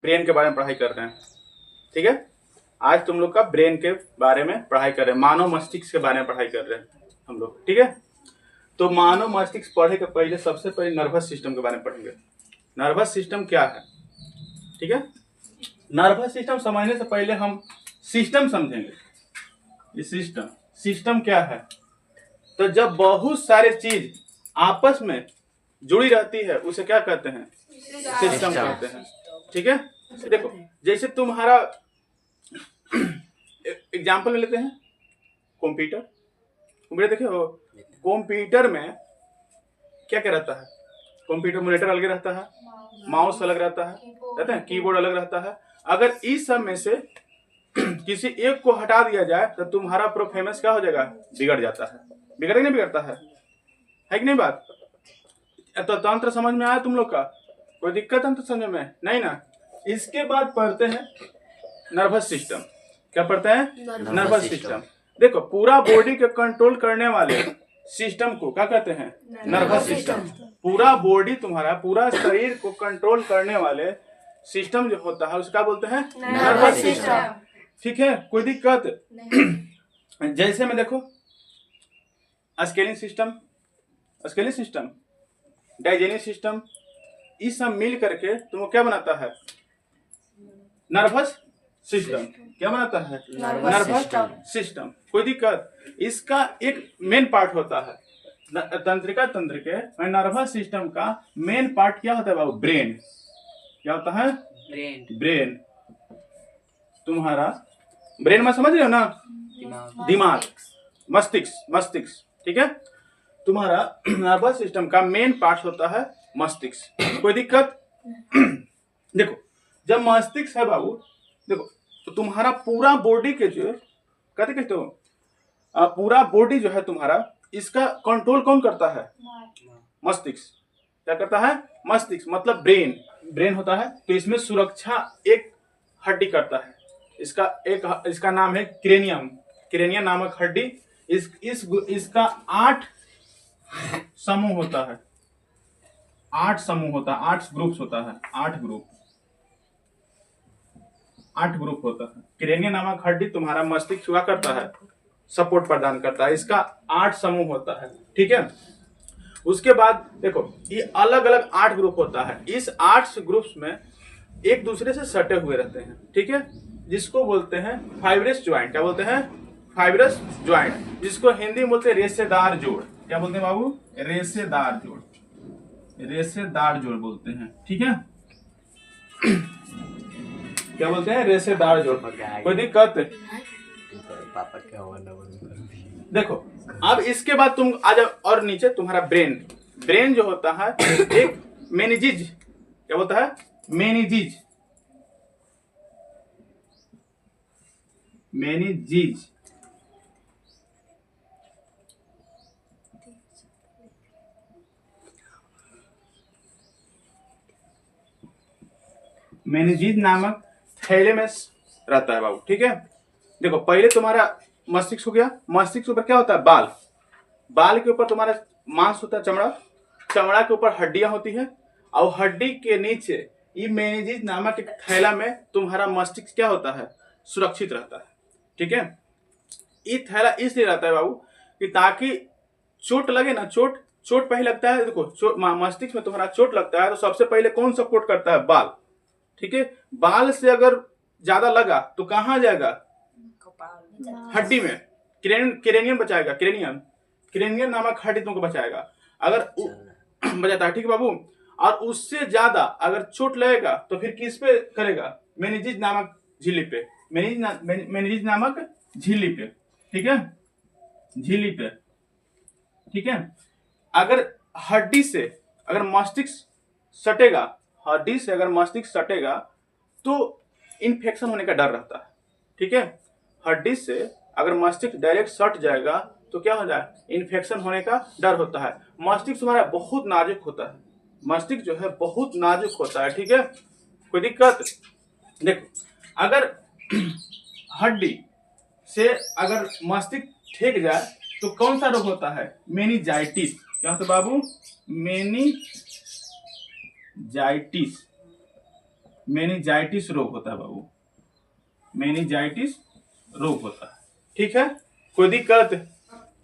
Brain के बारे में पढ़ाई कर रहे हैं। ठीक है, आज तुम लोग का ब्रेन के बारे में पढ़ाई कर रहे हैं, मानव मस्तिष्क के बारे में पढ़ाई कर रहे हैं हम लोग। ठीक है, तो मानव मस्तिष्क पढ़े के पहले सबसे पहले नर्वस सिस्टम के बारे में पढ़ेंगे। नर्वस सिस्टम क्या है? ठीक है, नर्वस सिस्टम समझने से पहले हम सिस्टम समझेंगे। ये सिस्टम क्या है? तो जब बहुत सारे चीज आपस में जुड़ी रहती है उसे क्या कहते हैं? सिस्टम कहते हैं। ठीक है, देखो जैसे तुम्हारा एग्जाम्पल ले लेते हैं, कंप्यूटर देखे हो? कंप्यूटर में क्या क्या रहता है? कंप्यूटर मॉनिटर अलग रहता है, माउस अलग रहता है, कीबोर्ड अलग रहता है। अगर इस सब में से किसी एक को हटा दिया जाए तो तुम्हारा परफॉर्मेंस क्या हो जाएगा? बिगड़ जाता है। बिगड़ता नहीं बिगड़ता है कि नहीं बात? तो तंत्र समझ में आया तुम लोग का? कोई दिक्कत तंत्र समझ में? नहीं ना। इसके बाद पढ़ते हैं नर्वस सिस्टम। क्या पढ़ते हैं? Nervous system. देखो पूरा बॉडी के कंट्रोल करने वाले सिस्टम को क्या कहते हैं? Nervous system. पूरा बॉडी तुम्हारा पूरा शरीर को कंट्रोल करने वाले सिस्टम जो होता है उसका बोलते हैं नर्वस सिस्टम। ठीक है, कोई दिक्कत? जैसे में देखो स्केलिंग सिस्टम, डाइजेनिक सिस्टम, इस सब मिल करके तुमको क्या बनाता है? Nervous system. क्या बनाता है? Nervous system. कोई दिक्कत? इसका एक मेन पार्ट होता है तंत्र के नर्वस सिस्टम का मेन पार्ट क्या होता है बाबू? ब्रेन। क्या होता है? ब्रेन। तुम्हारा ब्रेन में समझ रहे हो ना? दिमाग, मस्तिष्क। ठीक है, तुम्हारा नर्वस सिस्टम का मेन पार्ट होता है मस्तिष्क। कोई दिक्कत? देखो जब मस्तिष्क है बाबू, देखो तो तुम्हारा पूरा बॉडी के जो कहते हो पूरा बॉडी जो है तुम्हारा, इसका कंट्रोल कौन करता है? मस्तिष्क। क्या करता है? मस्तिष्क मतलब ब्रेन होता है। तो इसमें सुरक्षा एक हड्डी करता है, इसका नाम है क्रेनियम नामक हड्डी। इसका 8 समूह होता है, 8 ग्रुप्स होता है, 8 ग्रुप होता है। क्रेनियम नामक हड्डी तुम्हारा मस्तिष्क हुआ करता है, सपोर्ट प्रदान करता है। इसका 8 समूह होता है। ठीक है, उसके बाद देखो ये अलग अलग 8 ग्रुप होता है। इस 8 ग्रुप्स में एक दूसरे से सटे हुए रहते हैं। ठीक है, जिसको बोलते हैं फाइब्रस ज्वाइंट। क्या बोलते हैं? फाइब्रस ज्वाइंट, जिसको हिंदी में बोलते हैं रेशेदार जोड़। क्या बोलते हैं बाबू? रेशेदार जोड़ बोलते हैं। ठीक है, क्या बोलते हैं? रेशेदार जोड़। कोई दिक्कत? देखो अब इसके बाद तुम आ जाओ और नीचे तुम्हारा ब्रेन जो होता है एक मेनिजीज। क्या बोलता है? मेनिजीज। मेनिजीज नामक थैले में रहता है बाबू। ठीक है, देखो पहले तुम्हारा मस्तिष्क हो गया। मस्तिष्क के ऊपर क्या होता है? बाल के ऊपर तुम्हारा मांस होता है, चमड़ा के ऊपर हड्डियां होती है, और हड्डी के नीचे ये मेनिजीज नामक एक थैला में तुम्हारा मस्तिष्क क्या होता है? सुरक्षित रहता है। ठीक है, ये थैला इसलिए रहता है बाबू कि ताकि चोट लगे ना, चोट पहले लगता है। देखो मस्तिष्क में तुम्हारा चोट लगता है तो सबसे पहले कौन सपोर्ट करता है? बाल। ठीक है, बाल से अगर ज्यादा लगा तो कहां जाएगा? हड्डी में। क्रेनियम बचाएगा, क्रेनियम नामक हड्डी तुमको बचाएगा अगर बचाता है। ठीक है बाबू, और उससे ज्यादा अगर चोट लगेगा तो फिर किस पे करेगा? मेनिजीज नामक झिल्ली पे। ठीक है, झिल्ली पे। ठीक है, अगर हड्डी से अगर मस्तिष्क सटेगा तो इन्फेक्शन होने का डर रहता है। ठीक है, हड्डी से अगर मस्तिष्क डायरेक्ट सट जाएगा तो क्या हो जाए? इन्फेक्शन होने का डर होता है। मस्तिष्क तुम्हारा बहुत नाजुक होता है, मस्तिष्क जो है बहुत नाजुक होता है। ठीक है, कोई दिक्कत? देखो अगर हड्डी से अगर मस्तिष्क ठेक जाए तो कौन सा रोग होता है? मेनिंजाइटिस। क्या होता है बाबू? मेनिंजाइटिस। मेनिंजाइटिस रोग होता है बाबू, मेनिंजाइटिस रोग होता है। ठीक है, कोई दिक्कत?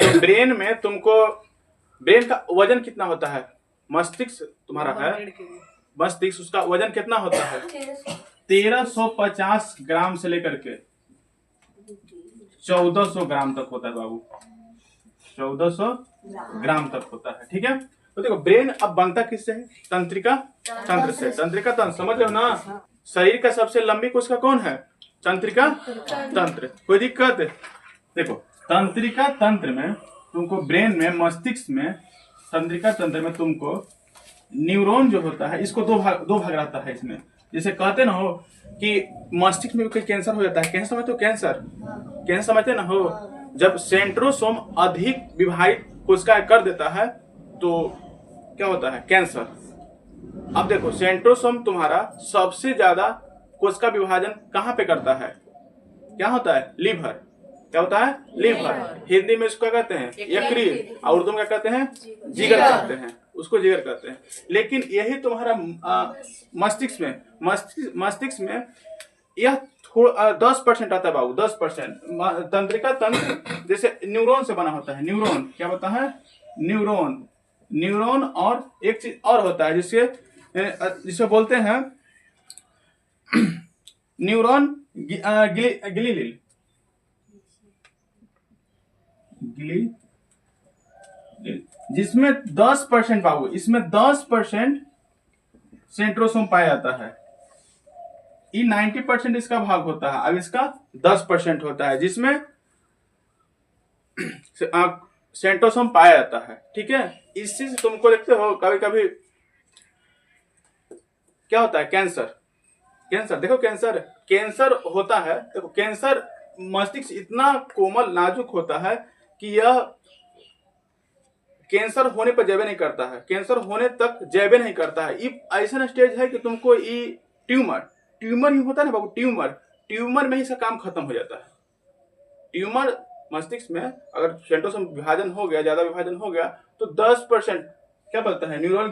तो ब्रेन में तुमको, ब्रेन का वजन कितना होता है? मस्तिष्क तुम्हारा है, मस्तिष्क, उसका वजन कितना होता है? 1350 ग्राम से लेकर के 1400 ग्राम तक होता है बाबू, 1400 ग्राम तक होता है। ठीक है, तो देखो ब्रेन अब बनता किससे है? तंत्रिका तंत्र से। तंत्रिका तंत्र समझ रहे हो ना? शरीर का सबसे लंबी कोशिका कौन है? तंत्रिका तंत्र। कोई दिक्कत? देखो तंत्रिका तंत्र में तुमको, ब्रेन में, मस्तिष्क में, तंत्रिका तंत्र में तुमको न्यूरॉन जो होता है, इसको दो भाग रहता है इसमें। जैसे कहते ना हो कि मस्तिष्क में कोई कैंसर हो जाता है, कैंसर समझते हो? कैंसर समझते ना हो? जब सेंट्रोसोम अधिक विभाजित कोशिका कर देता है तो क्या होता है? कैंसर। अब देखो सेंट्रोसोम तुम्हारा सबसे ज्यादा कोशिका विभाजन कहाँ पे करता है? क्या होता है? लीवर। क्या होता है? लीवर। हिंदी में इसको कहते हैं यकृत, और उर्दू में क्या कहते हैं? जिगर कहते हैं, उसको जिगर कहते हैं। लेकिन यही तुम्हारा मस्तिष्क में यह 10% आता है बाबू, 10%। तंत्रिका तंत्र जैसे न्यूरॉन से बना होता है। न्यूरॉन क्या होता है? न्यूरॉन और एक चीज और होता है जिसे बोलते हैं न्यूरॉन गिलियल, जिसमें 10% बाबू, इसमें 10% सेंट्रोसोम पाया जाता है। ये 90% इसका भाग होता है, अब इसका 10% होता है जिसमें सेंट्रोसोम पाया जाता है। ठीक है, इसी से तुमको देखते हो कभी कभी क्या होता है? कैंसर देखो, कैंसर होता है। देखो कैंसर, मस्तिष्क इतना कोमल नाजुक होता है कि यह कैंसर होने पर जैबे नहीं करता है, कैंसर होने तक जैबे नहीं करता है। ये ऐसा स्टेज है कि तुमको ये ट्यूमर ही होता है ना बाबू, ट्यूमर में ही इसका काम खत्म हो जाता है। ट्यूमर मस्तिष्क में अगर सेंट्रोसोम विभाजन हो गया, ज्यादा विभाजन हो गया, तो 10% क्या बोलता है? न्यूरॉन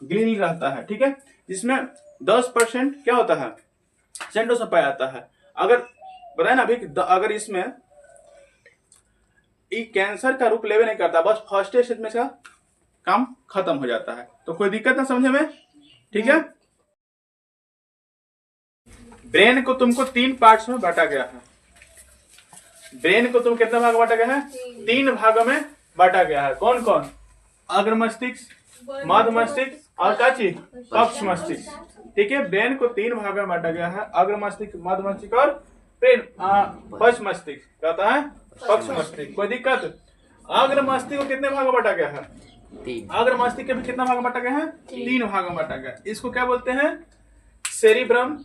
गिलियल रहता है। ठीक है, जिसमें 10% क्या होता है? सेंट्रोसोम पाया जाता है। अगर बताए ना अभी, अगर इसमें ये कैंसर का रूप लेवे नहीं करता, बस फर्स्ट स्टेज में इसका काम खत्म हो जाता है। तो कोई दिक्कत ना समझे में? ठीक है, ब्रेन को तुमको 3 पार्ट्स में बांटा गया है। ब्रेन को तुम कितने भाग बांटा गया है? 3 भागों में बांटा गया है। कौन कौन? अग्र मस्तिष्क, मध्य मस्तिष्क और क्या चीज? पक्ष मस्तिष्क। ठीक है, ब्रेन को 3 भागों में बांटा गया है, अग्र मस्तिष्क, मध्य मस्तिष्क और पक्ष मस्तिष्क। क्या होता है? पक्ष मस्तिष्क। कोई दिक्कत? अग्र मस्तिष्क को कितने भागों में बांटा गया है? 3। अग्र मस्तिष्क के भी कितना भाग में बांटा गया है? 3 भागों में बांटा गया। इसको क्या बोलते हैं? सेरिब्रम,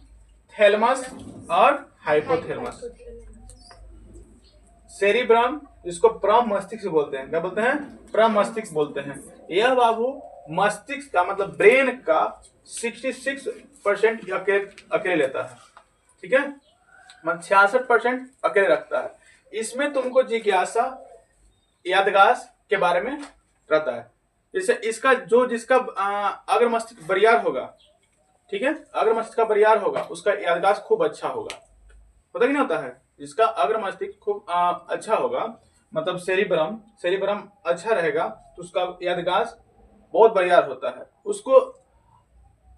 थैलेमस और हाइपोथैलेमस। सेरिब्रम, इसको प्रम मस्तिष्क बोलते हैं। क्या बोलते हैं? प्रम मस्तिष्क बोलते हैं। यह बाबू मस्तिष्क का मतलब ब्रेन का 66% अकेले लेता है। ठीक है, 66% अकेले रखता है। इसमें तुमको जिज्ञासा, यादगाश के बारे में रहता है। जैसे इसका जिसका अग्र मस्तिष्क बरियार होगा, ठीक है, अग्र मस्तिष्क का बरियार होगा, उसका यादगाश खूब अच्छा होगा। पता नहीं होता है? जिसका अग्र मस्तिष्क खूब अच्छा होगा, मतलब सेरिब्रम अच्छा रहेगा, तो उसका यादगाश बहुत बरियार होता है। उसको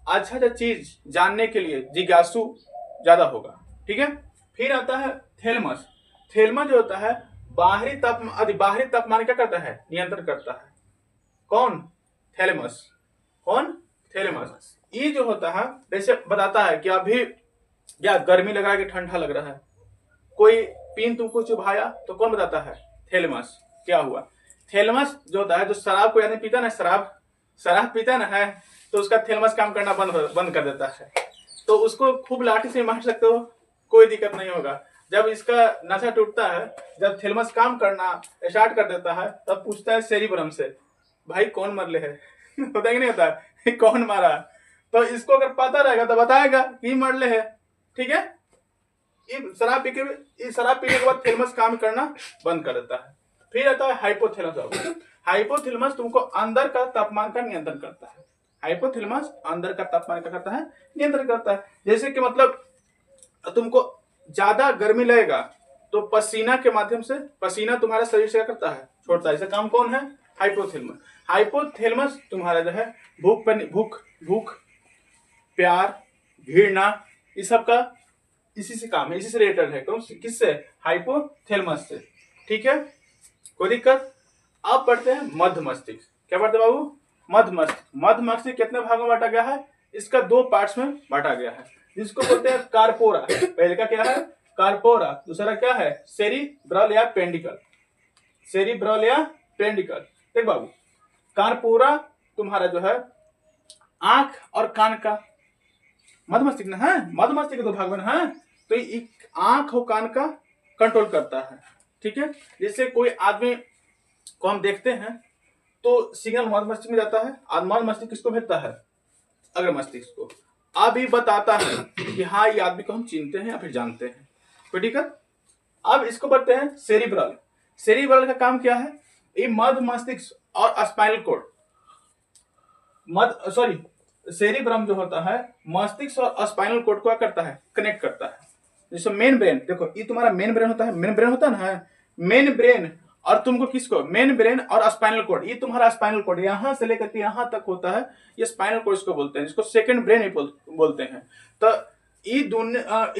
अच्छा चीज जानने के लिए जिज्ञासु ज्यादा होगा। ठीक है, फिर आता है थैलेमस। थैलेमस जो होता है बाहरी तापमान क्या करता है? नियंत्रण करता है। कौन? थैलेमस। कौन? थैलेमस। ये जो होता है जैसे बताता है कि अभी या गर्मी लग रहा है कि ठंडा लग रहा है, कोई पिन तुमको चुभाया तो कौन बताता है? थैलेमस। क्या हुआ? थैलेमस जो होता है, जो शराब को यानी पीता ना, शराब पीता ना है, तो उसका थैलेमस काम करना बंद कर देता है। तो उसको खूब लाठी से मार सकते हो, कोई दिक्कत नहीं होगा। जब इसका नशा टूटता है, जब थैलेमस काम करना स्टार्ट कर देता है, तब पूछता है सेरिब्रम से, भाई कौन मरले है? होता ही नहीं होता है, कौन मारा? तो इसको अगर पता रहेगा तो बताएगा कि मरले है। ठीक है, शराब पीने के बाद थैलेमस काम करना बंद कर देता है। फिर आता है हाइपोथैलेमस। हाइपोथैलेमस तुमको अंदर का तापमान का नियंत्रण करता है। हाइपोथैलेमस अंदर का तापमान क्या करता है, नियंत्रण करता है। जैसे कि मतलब तुमको ज्यादा गर्मी लगेगा तो पसीना के माध्यम से पसीना तुम्हारे शरीर से क्या करता है, छोड़ता है। इसका काम कौन है, हाइपोथैलेमस। हाइपोथैलेमस तुम्हारा जो है भूख प्यार घृणा इस सब का इसी से काम है, इसी से रिलेटेड है। कौन किससे, हाइपोथैलेमस से। ठीक है, कोई दिक्कत। अब पढ़ते हैं मध्य मस्तिष्क। क्या पढ़ते हैं बाबू, मध्य मस्तिष्क। मध्य मस्तिष्क कितने भागों में बांटा गया है, इसका 2 पार्ट्स में बांटा गया है, जिसको बोलते हैं कार्पोरा। पहले का क्या है, कार्पोरा। दूसरा क्या है, सेरिब्रल या पेंडिकल। सेरिब्रल या पेंडिकल। देख बाबू, कार्पोरा तुम्हारा जो है आंख और कान का, मध्य मस्तिष्क ना है, मध्य मस्तिष्क के 2 भाग में है, तो एक आंख और कान का कंट्रोल करता है। ठीक है, जैसे कोई आदमी को हम देखते हैं तो सिग्नल मध्य मस्तिष्क में जाता है, और मध्य मस्तिष्क किसको भेजता है, अग्र मस्तिष्क को। अब ये बताता है कि हाँ ये आदमी को हम चिनते हैं या फिर जानते हैं। कोई दिक्कत। अब इसको बढ़ते हैं सेरिब्रल। सेरिब्रल का काम क्या है, ये मध्य मस्तिष्क और स्पाइनल कोड, सेरिब्रम जो होता है मस्तिष्क और स्पाइनल कोड को क्या करता है, कनेक्ट करता है। जैसे मेन ब्रेन, देखो ये तुम्हारा मेन ब्रेन होता है, मेन ब्रेन होता है ना, मेन ब्रेन और तुमको किसको, मेन ब्रेन और स्पाइनल कोड, ये तुम्हारा स्पाइनल कोड यहां से लेकर के यहां तक होता है, ये स्पाइनल कोड इसको बोलते हैं, जिसको सेकंड ब्रेन ही बोलते हैं। तो ये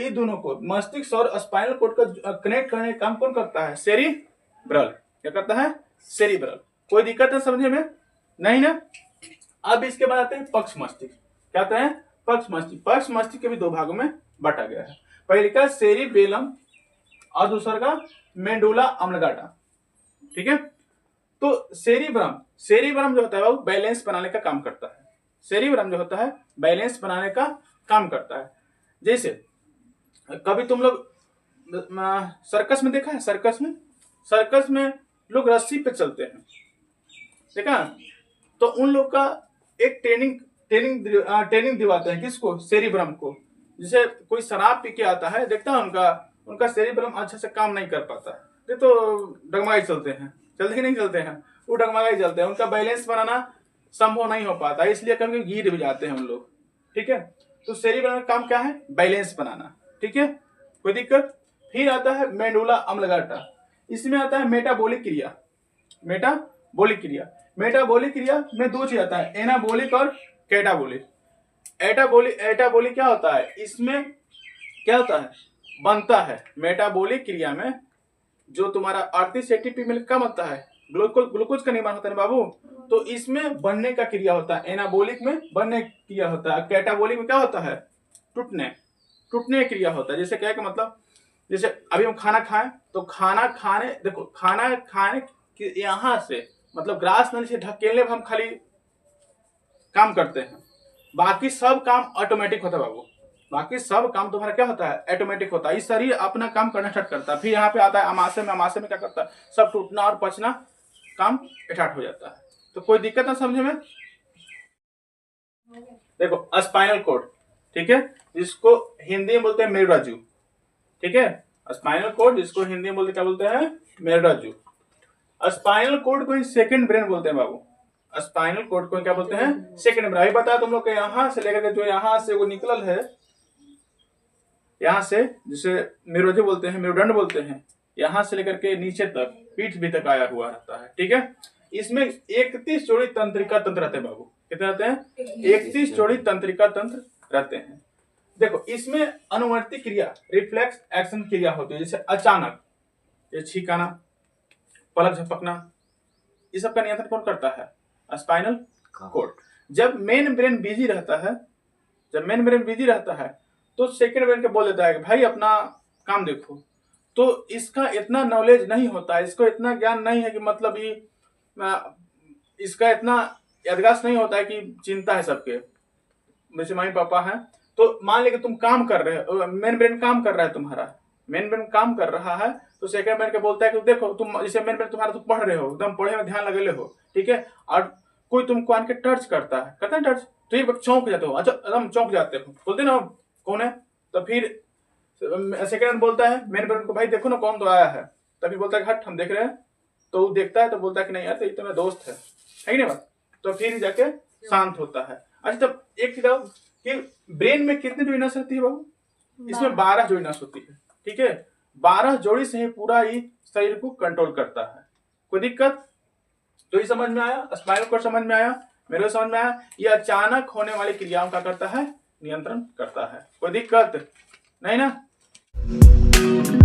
दोनों को मस्तिष्क और स्पाइनल कोड का कनेक्ट करने का काम कौन करता है, सेरिब्रल। क्या करता है, सेरिब्रल। कोई दिक्कत है समझने में, नहीं ना। अब इसके बाद आते हैं पक्ष मस्तिष्क। क्या कहते हैं, पक्ष मस्तिष्क। पक्ष मस्तिष्क के भी 2 भागों में बांटा गया है, पहले का सेरिबेलम और दूसरा का मेडुला ऑब्लिंगाटा। ठीक है, तो सेरिब्रम जो होता है वो बैलेंस बनाने का काम करता है। सेरिब्रम जो होता है बैलेंस बनाने का काम करता है। जैसे कभी तुम लोग सर्कस में देखा है, सर्कस में लोग रस्सी पे चलते हैं, देखा, तो उन लोग का एक ट्रेनिंग दिवाते हैं, किसको, सेरिब्रम को। जैसे कोई शराब पी के आता है, देखता है उनका सेरिब्रम अच्छे से काम नहीं कर पाता है, ये तो डगमगाई चलते हैं, चलते ही नहीं चलते हैं, वो डगमगाई चलते हैं, उनका बैलेंस बनाना संभव नहीं हो पाता, इसलिए कभी गिर भी जाते हैं हम लोग। ठीक है, तो सेरिब्रम का काम क्या है, बैलेंस बनाना। ठीक है, कोई दिक्कत। फिर आता है मेडुला ऑब्लिंगाटा, इसमें आता है मेटाबॉलिक क्रिया। मेटाबॉलिक क्रिया में 2 चीज आता है, एनाबॉलिक और कैटाबॉलिक। एटाबॉलिक क्या होता है, इसमें क्या होता है, बनता है मेटाबॉलिक क्रिया में जो तुम्हारा 38 एटीपी मिल्क का बनता है, ग्लूकोज का निर्माण होता है बाबू, तो इसमें बनने का क्रिया होता है, एनाबॉलिक में बनने की क्रिया होता है, कैटाबॉलिक में क्या होता है, टूटने क्रिया होता है। जैसे क्या है, मतलब जैसे अभी हम खाना खाएं तो खाना खाने यहां से मतलब ग्रास नली से ढकेलने पर हम खाली काम करते हैं, बाकी सब काम ऑटोमेटिक होता है बाबू, बाकी सब काम तुम्हारा क्या होता है, ऑटोमेटिक होता है। इस शरीर अपना काम करना स्टार्ट करता है, फिर यहाँ पे आता है अमाशय में क्या करता है, सब टूटना और पचना काम स्टार्ट हो जाता है। तो कोई दिक्कत ना समझे में। देखो स्पाइनल कोड, ठीक है, जिसको हिंदी में बोलते हैं मेरुरज्जु। ठीक है, स्पाइनल कोड जिसको हिंदी में बोलते क्या बोलते हैं, मेरुरज्जु। स्पाइनल कोड को सेकंड ब्रेन बोलते हैं बाबू, स्पाइनल कोड को क्या बोलते हैं, सेकंड ब्रेन। अभी बताया तुम लोग के यहां से लेकर के जो यहां से वो निकलल है, यहां से जिसे मेरुरज्जु बोलते हैं, मेरुदंड बोलते हैं, यहां से लेकर के नीचे तक पीठ भी तक आया हुआ रहता है। ठीक है, इसमें 31 जोड़ी तंत्रिका तंत्र रहते हैं बाबू। कितने रहते हैं, 31 जोड़ी तंत्रिका तंत्र रहते हैं। देखो इसमें अनुवर्ती क्रिया, रिफ्लेक्स एक्शन क्रिया होती है, जैसे अचानक ये छींकाना, पलक झपकना, ये सब का नियंत्रण कौन करता है, स्पाइनल कोड। जब मेन ब्रेन बिजी रहता है, तो सेकंड ब्रेन को बोल देता है कि भाई अपना काम देखो। तो इसका इतना नॉलेज नहीं होता है, इसको इतना ज्ञान नहीं है कि मतलब ये इसका इतना यादगार नहीं होता है कि चिंता है सबके। जैसे मम्मी पापा हैं, तो मान लीजिए तुम काम कर रहे हो, मेन ब्रेन काम कर रहा है, तुम्हारा मेन ब्रेन काम कर रहा है, तो सेकंड ब्रेन को बोलता है कि देखो तुम, जैसे मेन ब्रेन तुम्हारा, तुम पढ़ रहे हो, एकदम पढ़े में ध्यान लगे हो, ठीक है, और कोई तुमको आन के टच करता है, टच, तो ये चौंक जाते हो, अच्छा एकदम चौंक जाते हो, बोलते ना कौन है, तो फिर सेकंड बोलता है मेन ब्रेन को, भाई देखो ना कौन तो आया है, तभी बोलता है हट हम देख रहे हैं, तो वो देखता है तो बोलता है कि नहीं यार तो ये तो मेरा दोस्त है कि नहीं बात, तो फिर जाके शांत होता है। अच्छा तब एक चीज बताओ कि ब्रेन में कितनी जोइनस होती है बाबू? इसमें 12 जोइनस होती है, ठीक है। 12 जोड़ी से ही पूरा ही शरीर को कंट्रोल करता है। कोई दिक्कत? तो ये समझ में आया, स्पाइनल कॉर्ड समझ में आया, मेरे को समझ में आया। ये अचानक होने वाली क्रियाओं का करता है, नियंत्रण करता है। कोई दिक्कत नहीं ना?